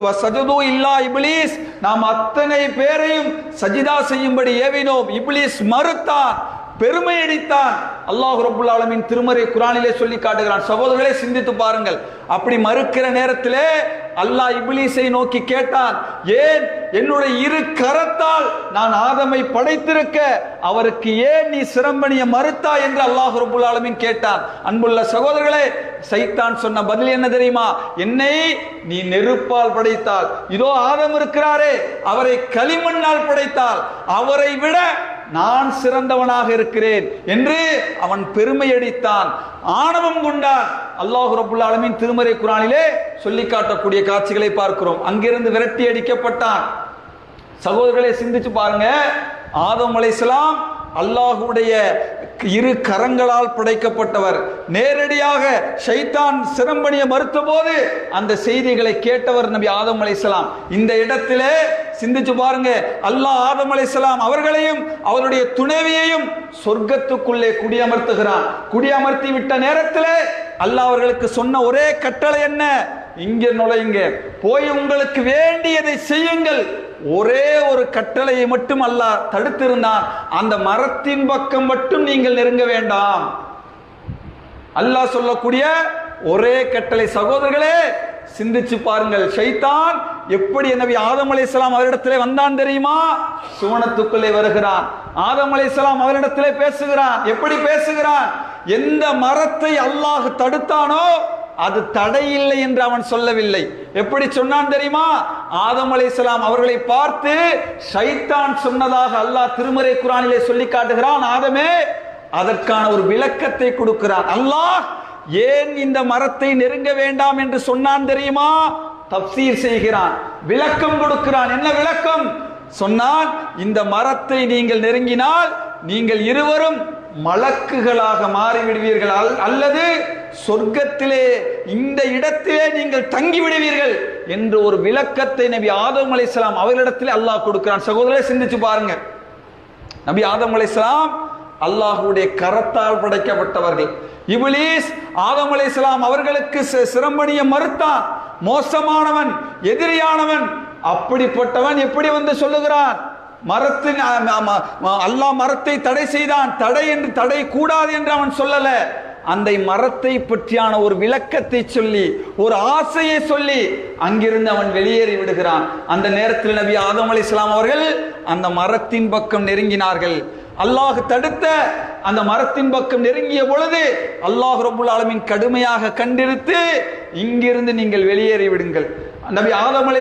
வசஜது இல்லா இப்லீஸ், நாம் அத்தனை பேரையும் சஜிதா செய்யும்படி ஏவினோம். இப்லீஸ் மறுத்தான், பெருமையடித்தான். அல்லாஹ் ரப்புல் ஆலமீன் திருமறை குர்ஆனிலே சொல்லி காட்டுகிறான். சகோதரர்களே, சிந்தித்து பாருங்கள். அப்படி மறுக்கிற நேரத்திலே அல்லாஹ் இப்லீஸை நோக்கி கேட்டான், ஏன் என்னுடைய இரு கரத்தால் நான் ஆதமை படைத்திருக்க அவருக்கு ஏன் நீ சிரம்பணிய மறுத்தா என்று அல்லாஹ் ரப்புல் ஆலமீன் கேட்டான். அன்புள்ள சகோதரர்களே, சைத்தான் சொன்ன பதில் என்ன தெரியுமா? என்னை நீ நெருப்பால் படைத்தால், இதோ ஆதம் இருக்கிறாரே அவரை களிமண்ணால் படைத்தால் அவரை விட நான் சிறந்தவனாக இருக்கிறேன் என்று அவன் பெருமையடித்தான், ஆணவம் கொண்டான். அல்லாஹ் ரப்புல் ஆலமீன் திருமறை குர்ஆனிலே சொல்லி காட்டக்கூடிய காட்சிகளை பார்க்கிறோம். அங்கிருந்து விரட்டி அடிக்கப்பட்டான். சகோதரர்களை, சிந்திச்சு பாருங்க. ஆதம் அலைஹிஸ்ஸலாம் அல்லாஹ்வுடைய இரு கரங்களால் படைக்கப்பட்டவர். நேரடியாக ஷைத்தான் சிரம்பணிய மறுத்த போது அந்த செய்திகளை கேட்டவர் நபி ஆதம் அலைஹிஸ்ஸலாம். இந்த இடத்திலே சிந்திச்சு பாருங்க. அல்லாஹ் ஆதம் அலைஹிஸ்ஸலாம் அவர்களையும் அவருடைய துணைவியையும் சொர்க்கத்துக்குள்ளே குடியமர்த்துகிறான். குடியமர்த்தி விட்ட நேரத்திலே அல்லாஹ் அவர்களுக்கு சொன்ன ஒரே கட்டளை என்ன? இங்கே நுழையுங்க, போய் உங்களுக்கு வேண்டியதை செய்யுங்கள். ஒரே ஒரு கட்டளையை மட்டும் அல்லாஹ் தடுத்திருந்தான். அந்த மரத்தின் பக்கம் மட்டும் நீங்கள் நெருங்க வேண்டாம். அல்லாஹ் சொல்லக்கூடிய ஒரே கட்டளை. சகோதரர்களே, சிந்திச்சு பாருங்கள். ஷைத்தான் எப்படி நபி ஆதம் அலைஹிஸ்ஸலாம் அவரிடத்திலே வந்தான் தெரியுமா? சுவனத்துக்குள்ளே வருகிறான். ஆதம் அலைஹிஸ்ஸலாம் அவரிடத்திலே பேசுகிறான். எப்படி பேசுகிறான்? எந்த மரத்தை அல்லாஹ் தடுத்தானோ அது தடையில்லை என்று அவன் சொல்லவில்லை. எப்படி சொன்னான் தெரியுமா? ஆதம் அலைஹிஸ்ஸலாம் அவர்களை பார்த்து ஷைத்தான் சொன்னதாக அல்லாஹ் திருமறை குர்ஆனிலே சொல்லி காட்டுகிறான். ஆதமே, அதற்கான ஒரு விளக்கத்தை கொடுக்கிறான். அல்லாஹ் ஏன் இந்த மரத்தை நெருங்க வேண்டாம் என்று சொன்னான் தெரியுமா? தப்சீர் செய்கிறான், விளக்கம் கொடுக்கிறான். என்ன விளக்கம் சொன்னான்? இந்த மரத்தை நீங்கள் நெருங்கினால் நீங்கள் இருவரும் மலக்குகளாக மாறிவிடுவீர்கள், அல்லது சொர்க்கத்திலே இந்த இடத்திலே நீங்கள் தங்கி விடுவீர்கள் என்று ஒரு விளக்கத்தை நபி ஆதம் அலைஹிஸ்ஸலாம் அவர்களிடத்திலே அல்லாஹ் கொடுக்கிறான். சகோதரரை, சிந்திச்சு பாருங்க. நபி ஆதம் அலைஹிஸ்ஸலாம் அல்லாஹ்வுடைய கரத்தால் படைக்கப்பட்டவர்கள். இப்லீஸ் ஆதம் அலைஹிஸ்ஸலாம் அவர்களுக்கு சிரம்பணிய மறுத்தான். மோசமானவன், எதிரியானவன். அப்படிப்பட்டவன் எப்படி வந்து சொல்லுகிறான்? மரத்தின் அல்லாஹ் மரத்தை தடை செய்தான். தடை கூடாது என்று அவன் சொல்லல. அந்த மரத்தை பற்றியான ஒரு விளக்கத்தை சொல்லி, ஒரு ஆசையை சொல்லி அங்கிருந்து அவன் வெளியேறி விடுகிறான். அந்த நேரத்தில் நபி ஆதம் அலைஹிஸ்ஸலாம் அவர்கள் அந்த மரத்தின் பக்கம் நெருங்கினார்கள். அல்லாஹ் தடுத்த அந்த மரத்தின் பக்கம் நெருங்கிய பொழுது அல்லாஹ் ரப்புல் ஆலமீன் கடுமையாக கண்டிருத்து, இங்கிருந்து நீங்கள் வெளியேறி விடுங்கள். நபி ஆதம்